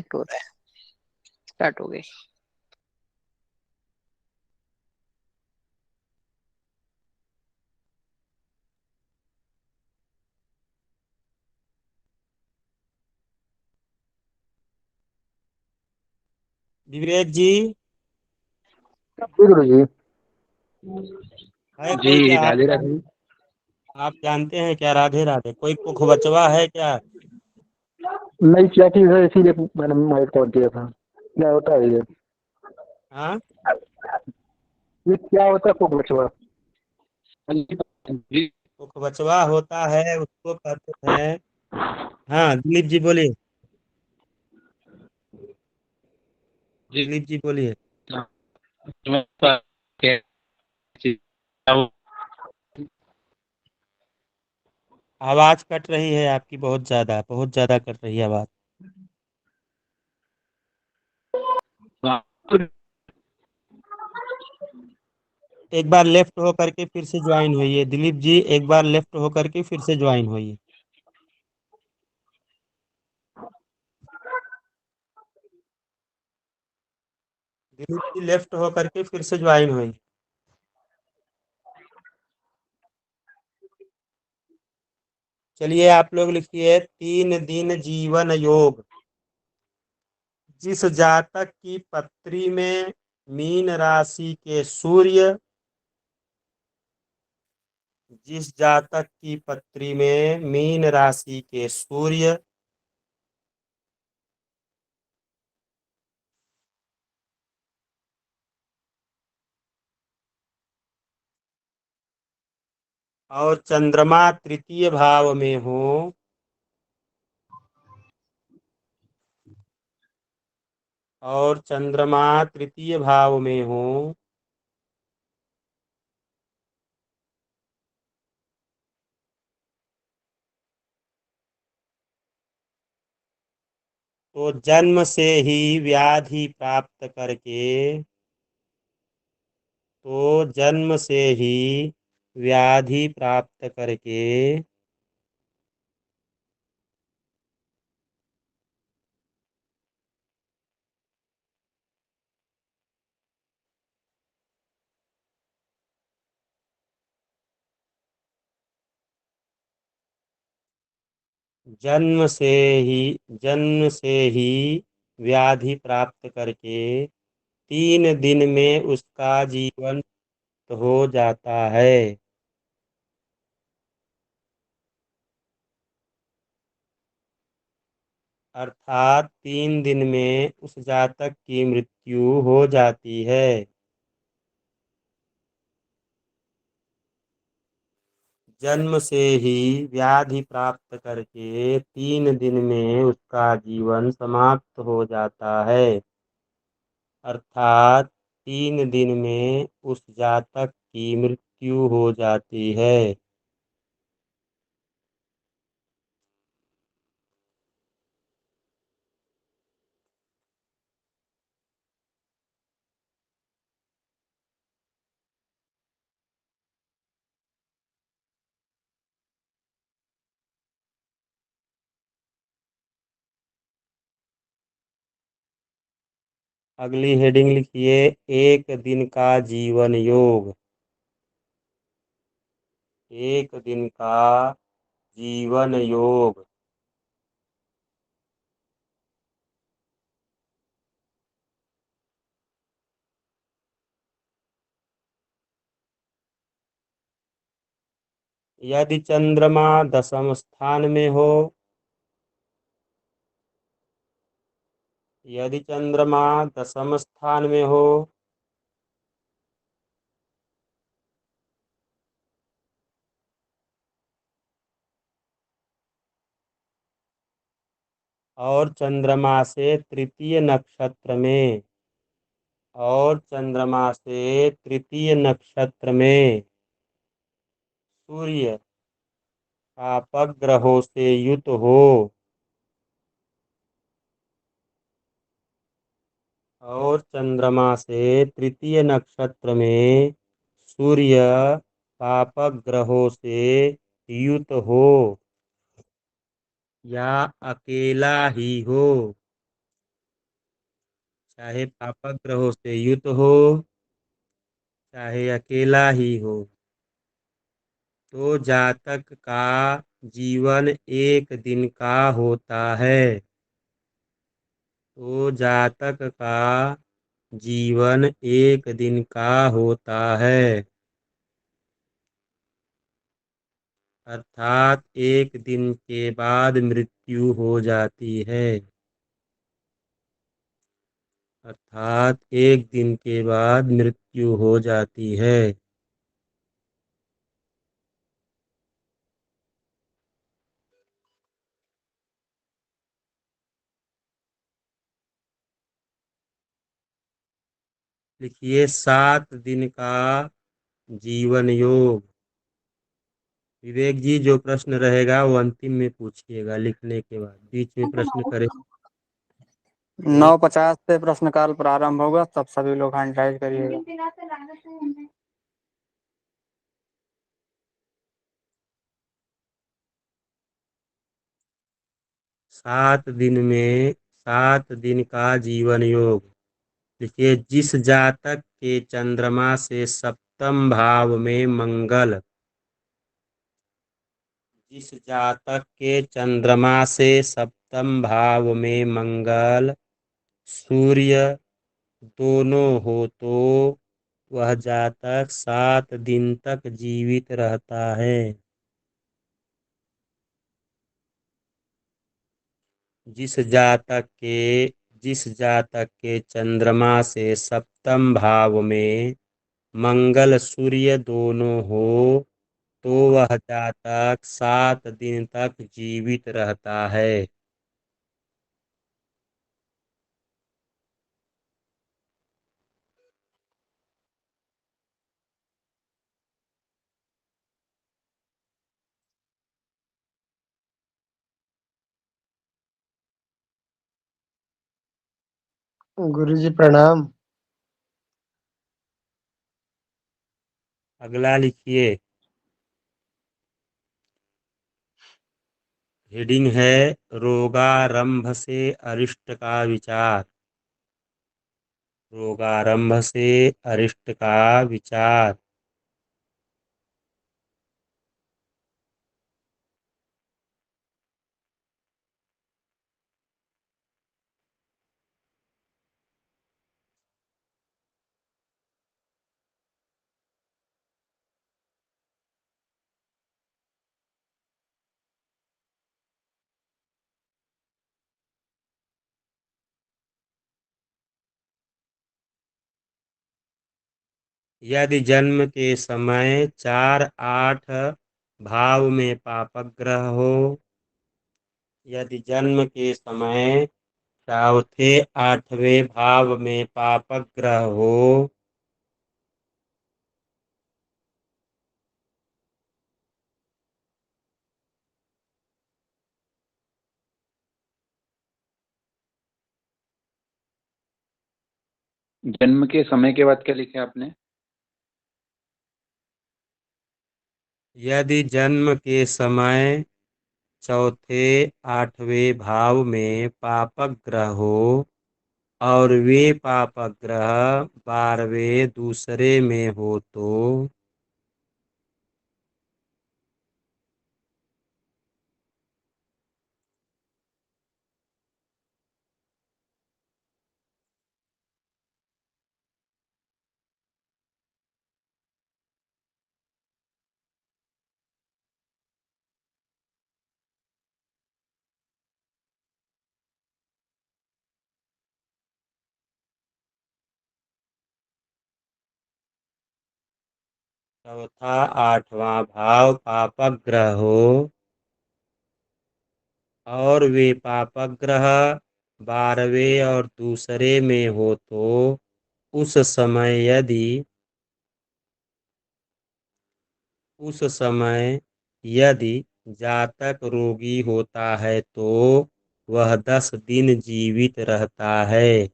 Connect हो रहा है। स्टार्ट हो गई। विवेक जी। जी गुरु जी। है कोई जी क्या राधे राधे। आप जानते हैं क्या? राधे राधे। कोई कुख बचवा है क्या? नहीं, क्या चीज है, इसीलिए मैंने मोबाइल कॉल किया था। क्या होता है ये? हाँ। ये क्या होता है कोक बचवा? जी कुख बचवा होता है, उसको कहते हैं। हाँ, दिलीप जी बोलिए। जी। दिलीप जी बोलिए। आवाज कट रही है आपकी, बहुत ज्यादा कट रही है आवाज। एक बार लेफ्ट हो करके फिर से ज्वाइन होइए दिलीप जी, एक बार लेफ्ट हो करके फिर से ज्वाइन होइए। दिलीप जी लेफ्ट हो करके फिर से ज्वाइन होइए। चलिए आप लोग लिखिए 3 दिन जीवन योग। जिस जातक की पत्री में मीन राशि के सूर्य, जिस जातक की पत्री में मीन राशि के सूर्य और चंद्रमा तृतीय भाव में हो, और चंद्रमा तृतीय भाव में हो, तो जन्म से ही व्याधि प्राप्त करके, तो जन्म से ही व्याधि प्राप्त करके जन्म से ही जन्म से ही व्याधि प्राप्त करके 3 दिन में उसका जीवन हो जाता है। अर्थात 3 दिन में उस जातक की मृत्यु हो जाती है। जन्म से ही व्याधि प्राप्त करके 3 दिन में उसका जीवन समाप्त हो जाता है। अर्थात 3 दिन में उस जातक की मृत्यु हो जाती है। अगली हेडिंग लिखिए 1 दिन का जीवन योग। 1 दिन का जीवन योग। यदि चंद्रमा दशम स्थान में हो, यदि चंद्रमा दशम स्थान में हो, और चंद्रमा से तृतीय नक्षत्र में, और चंद्रमा से तृतीय नक्षत्र में सूर्य पापक ग्रहों से युत हो, और चंद्रमा से तृतीय नक्षत्र में सूर्य पापक ग्रहों से युत हो, या अकेला ही हो, चाहे पापग्रहों से युक्त हो, चाहे अकेला ही हो, तो जातक का जीवन एक दिन का होता है। तो जातक का जीवन एक दिन का होता है, अर्थात एक दिन के बाद मृत्यु हो जाती है। अर्थात एक दिन के बाद मृत्यु हो जाती है। लिखिए 7 दिन का जीवन योग। विवेक जी, जो प्रश्न रहेगा वो अंतिम में पूछिएगा, लिखने के बाद बीच में प्रश्न करे तो। 9:50 से प्रश्न काल प्रारंभ होगा, तब सभी लोग हैंड राइज करिएगा। 7 दिन का जीवन योग। देखिए, जिस जातक के चंद्रमा से सप्तम भाव में मंगल, जिस जातक के चंद्रमा से सप्तम भाव में मंगल सूर्य दोनों हो, तो वह जातक 7 दिन तक जीवित रहता है। जिस जातक के चंद्रमा से सप्तम भाव में मंगल सूर्य दोनों हो, तो वह जातक 7 दिन तक जीवित रहता है। गुरुजी प्रणाम। अगला लिखिए, हेडिंग है रोगारंभ से अरिष्ट का विचार। रोगारंभ से अरिष्ट का विचार। यदि जन्म के समय 4-8 भाव में पापग्रह हो, यदि जन्म के समय चौथे 8वें भाव में पापग्रह हो, जन्म के समय के बाद क्या लिखा आपने? यदि जन्म के समय चौथे 8वें भाव में पापग्रह हो और वे पापग्रह 12वें दूसरे में हो, तो चौथा 8वां भाव पापग्रह हो और वे पापग्रह 12वें और दूसरे में हो, तो उस समय यदि जातक रोगी होता है, तो वह 10 दिन जीवित रहता है।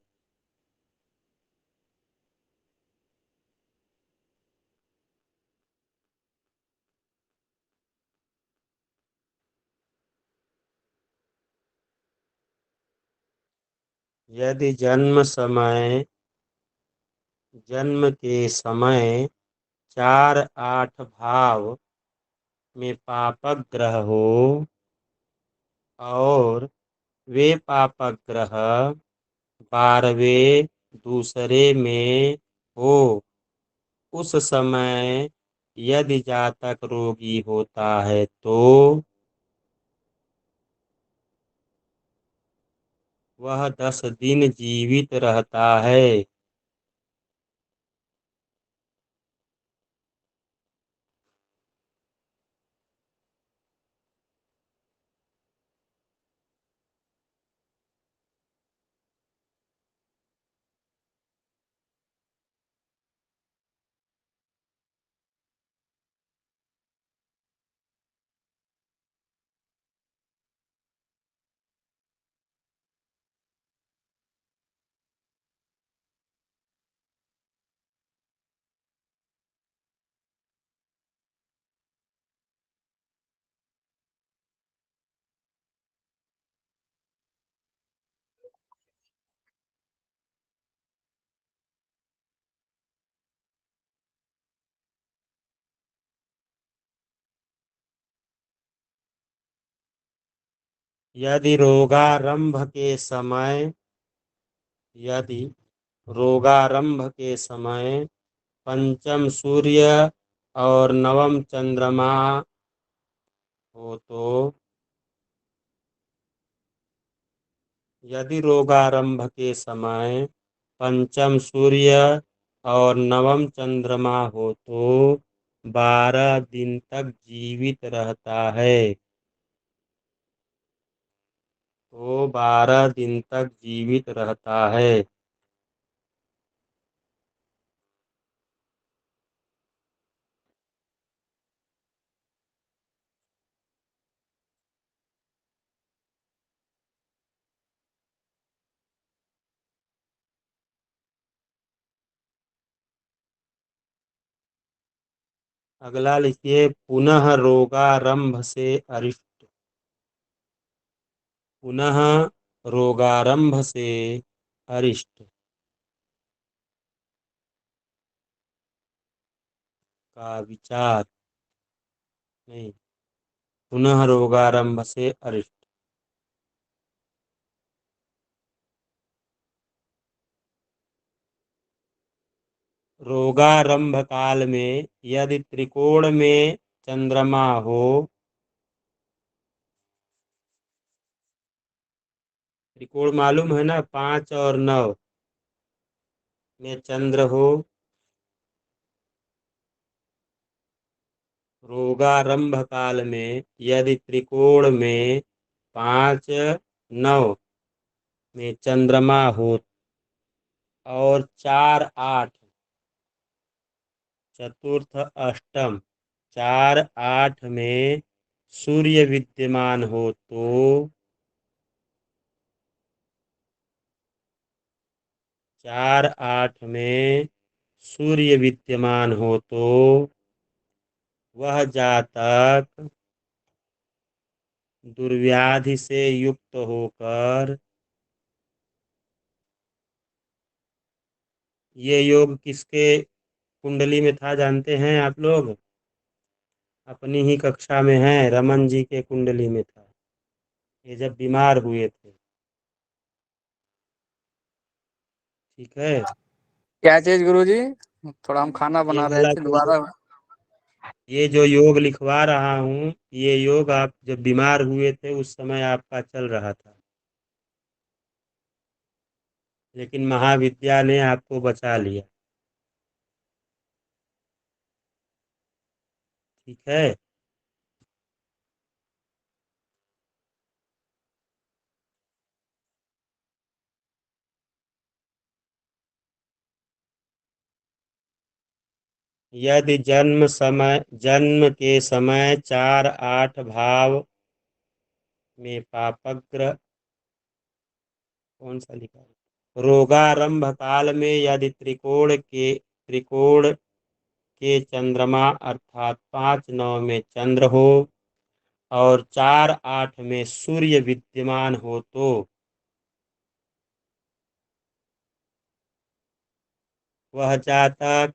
यदि जन्म के समय 4-8 भाव में पापक ग्रह हो और वे पापक ग्रह 12वें दूसरे में हो, उस समय यदि जातक रोगी होता है तो वह 10 दिन जीवित रहता है। यदि यदि रोगारंभ के समय पंचम सूर्य और नवम चंद्रमा हो तो यदि रोगारंभ के समय पंचम सूर्य और नवम चंद्रमा हो तो 12 दिन तक जीवित रहता है। तो 12 दिन तक जीवित रहता है। अगला लिखिए पुनः रोगारंभ से अरिष्ट। पुनः रोगारंभ से अरिष्ट का विचार नहीं, पुनः रोगारंभ से अरिष्ट। रोगारंभ काल में यदि त्रिकोण में चंद्रमा हो, त्रिकोण मालूम है ना, 5 और 9 में चंद्र हो, रोगारंभ काल में यदि त्रिकोण में 5-9 में चंद्रमा हो और 4-8 चतुर्थ अष्टम 4-8 में सूर्य विद्यमान हो तो 4-8 में सूर्य विद्यमान हो तो वह जातक दुर्व्याधि से युक्त होकर, ये योग किसके कुंडली में था जानते हैं आप लोग? अपनी ही कक्षा में है, रमन जी के कुंडली में था। ये जब बीमार हुए थे। ठीक है। क्या चीज गुरुजी? थोड़ा हम खाना ये बना रहे वाला थे दोबारा। ये जो योग लिखवा रहा हूँ, ये योग आप जब बीमार हुए थे उस समय आपका चल रहा था, लेकिन महाविद्या ने आपको बचा लिया। ठीक है। यदि जन्म के समय 4-8 भाव में पापक ग्रह, कौन सा लिखा है? रोगारंभ काल में यदि त्रिकोण के चंद्रमा अर्थात 5-9 में चंद्र हो और 4-8 में सूर्य विद्यमान हो तो वह जातक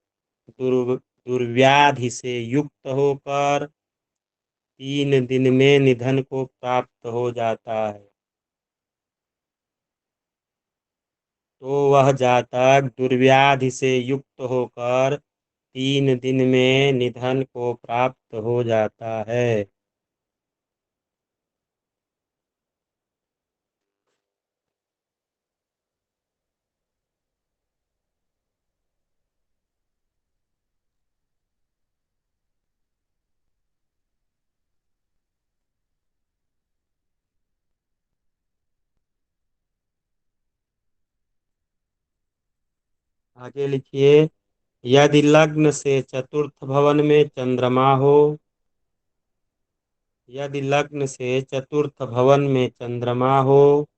दुर्व्याधि से युक्त होकर 3 दिन में निधन को प्राप्त हो जाता है। तो वह जातक दुर्व्याधि से युक्त होकर 3 दिन में निधन को प्राप्त हो जाता है। आगे लिखिए, यदि लग्न से चतुर्थ भवन में चंद्रमा हो, यदि लग्न से चतुर्थ भवन में चंद्रमा हो,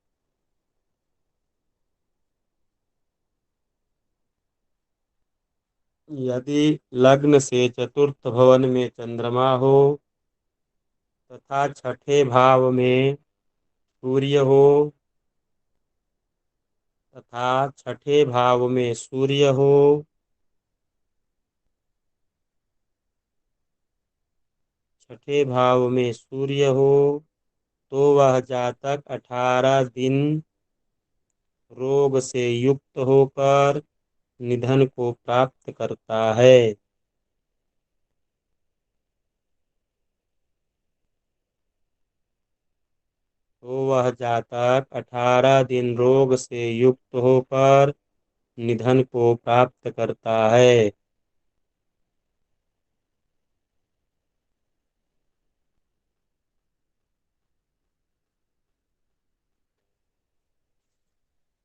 यदि लग्न से चतुर्थ भवन में चंद्रमा हो तथा छठे भाव में सूर्य हो, तथा छठे भाव में सूर्य हो, छठे भाव में सूर्य हो, तो वह जातक 18 दिन रोग से युक्त होकर निधन को प्राप्त करता है। तो वह जातक 18 दिन रोग से युक्त होकर निधन को प्राप्त करता है।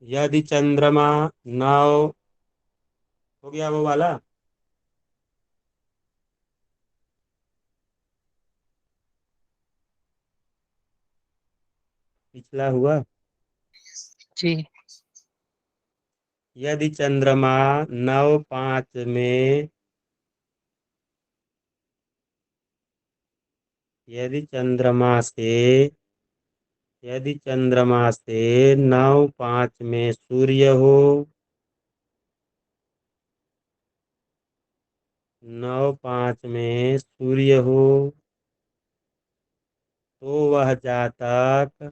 यदि चंद्रमा नौ, हो गया वो वाला, पिछला हुआ। जी। यदि चंद्रमा 9-5 में, यदि चंद्रमा से यदि चंद्रमा से 9-5 में सूर्य हो, 9-5 में सूर्य हो, तो वह जातक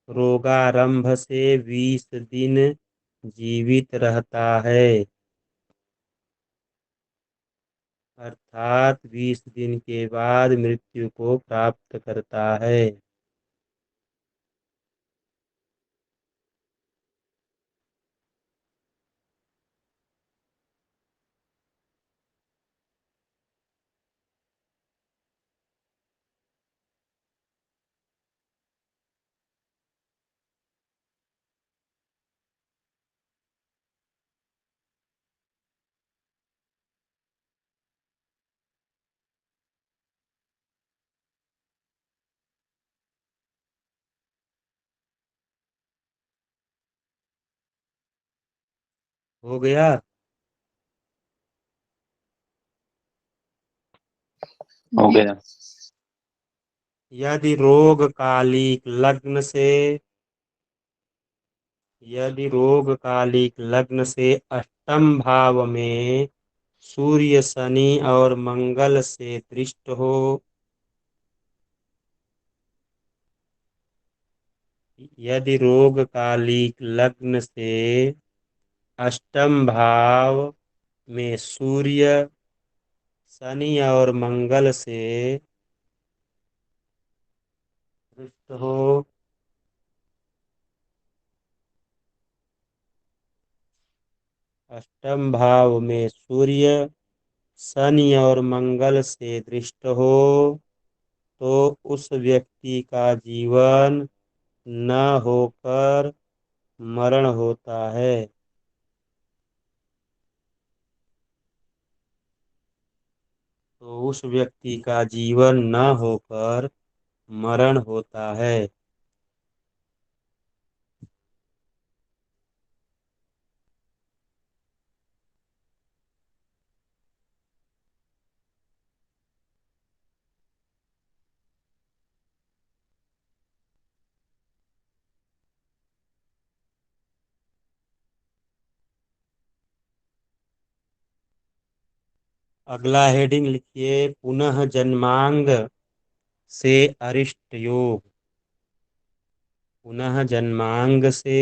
रोगारंभ से 20 दिन जीवित रहता है। अर्थात 20 दिन के बाद मृत्यु को प्राप्त करता है। हो गया। हो गया। यदि रोग कालिक लग्न से यदि रोग कालिक लग्न से अष्टम भाव में सूर्य शनि और मंगल से दृष्ट हो, यदि रोग कालिक लग्न से अष्टम भाव में सूर्य शनि और मंगल से दृष्ट हो, अष्टम भाव में सूर्य शनि और मंगल से दृष्ट हो, तो उस व्यक्ति का जीवन न होकर मरण होता है। तो उस व्यक्ति का जीवन न होकर मरण होता है। अगला हेडिंग लिखिए, पुनः जन्मांग से अरिष्ट योग। पुनः जन्मांग से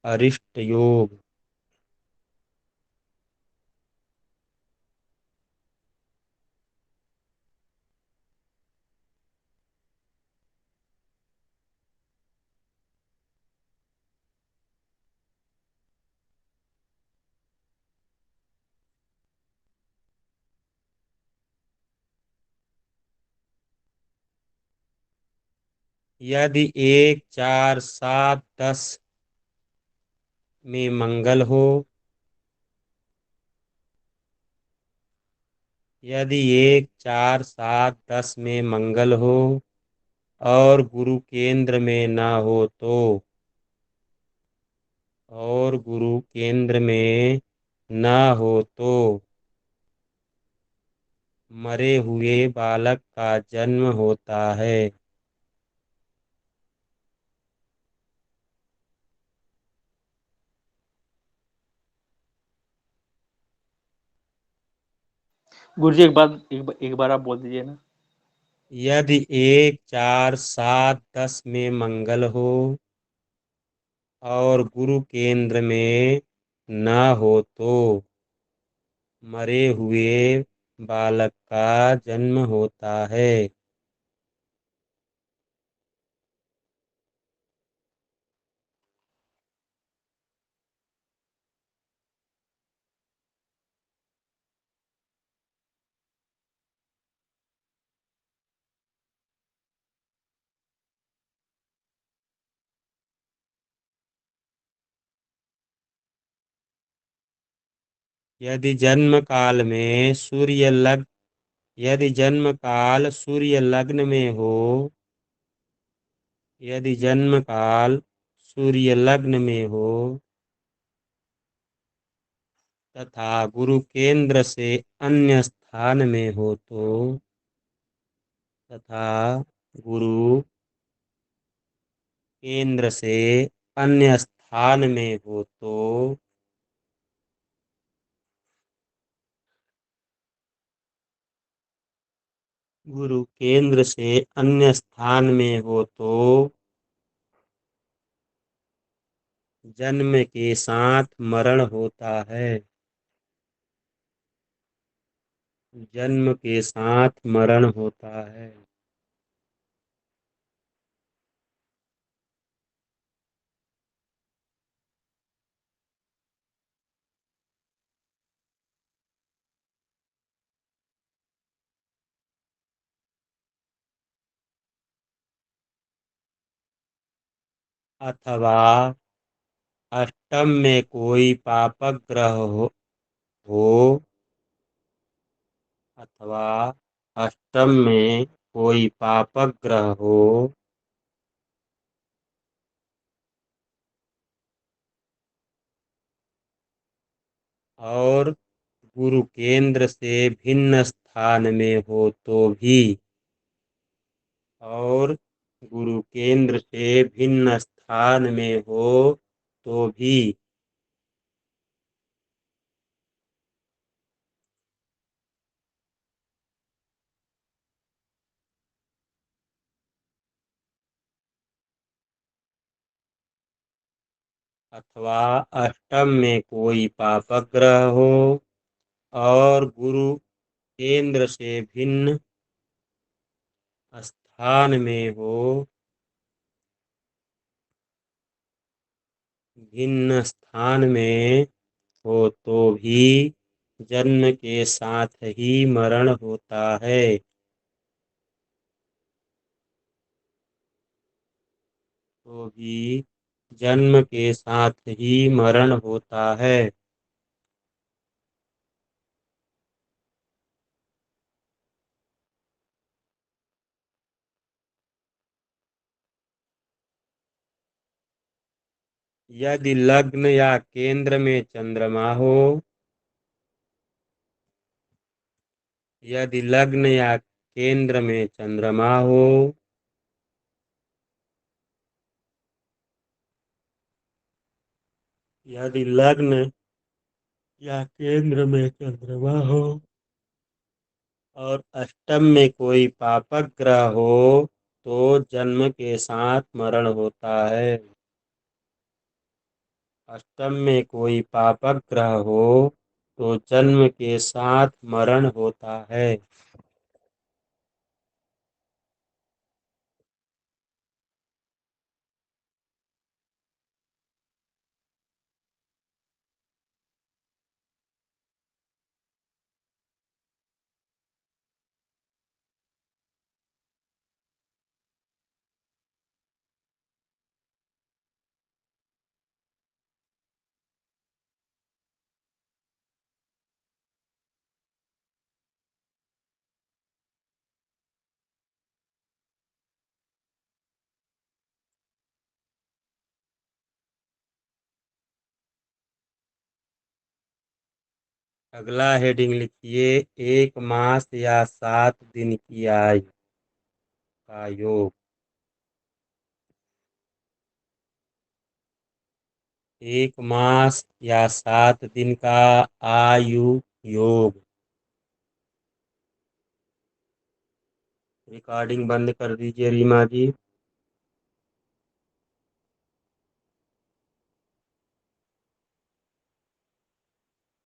अरिष्ट योग। यदि 1, 4, 7, 10 में मंगल हो, यदि 1, 4, 7, 10 में मंगल हो और गुरु केंद्र में न हो तो, और गुरु केंद्र में न हो तो मरे हुए बालक का जन्म होता है। गुरुजी एक बार आप बोल दीजिए ना। यदि 1, 4, 7, 10 में मंगल हो और गुरु केंद्र में न हो तो मरे हुए बालक का जन्म होता है। यदि जन्म काल में सूर्य लग्न यदि जन्म काल सूर्य लग्न में हो, यदि जन्म काल सूर्य लग्न में हो तथा गुरु केंद्र से अन्य स्थान में हो तो, तथा गुरु केंद्र से अन्य स्थान में हो तो गुरु केंद्र से अन्य स्थान में हो तो जन्म के साथ मरण होता है। जन्म के साथ मरण होता है। अथवा अष्टम में कोई पापक ग्रह हो अथवा अष्टम में कोई पापक ग्रह हो और गुरु केंद्र से भिन्न स्थान में हो तो भी, और गुरु केंद्र से भिन्न स्थान में हो तो भी अथवा अष्टम में कोई पापक ग्रह हो और गुरु केंद्र से भिन्न स्थान में हो, भिन्न स्थान में हो तो भी जन्म के साथ ही मरण होता है। तो भी जन्म के साथ ही मरण होता है। यदि लग्न या केंद्र में चंद्रमा हो, यदि लग्न या केंद्र में चंद्रमा हो यदि लग्न या केंद्र में चंद्रमा हो और अष्टम में कोई पापक ग्रह हो तो जन्म के साथ मरण होता है। अष्टम में कोई पापक ग्रह हो तो जन्म के साथ मरण होता है। अगला हेडिंग लिखिए, 1 मास या 7 दिन की आयु का योग। 1 मास या 7 दिन का आयु योग। रिकॉर्डिंग बंद कर दीजिए रीमा जी।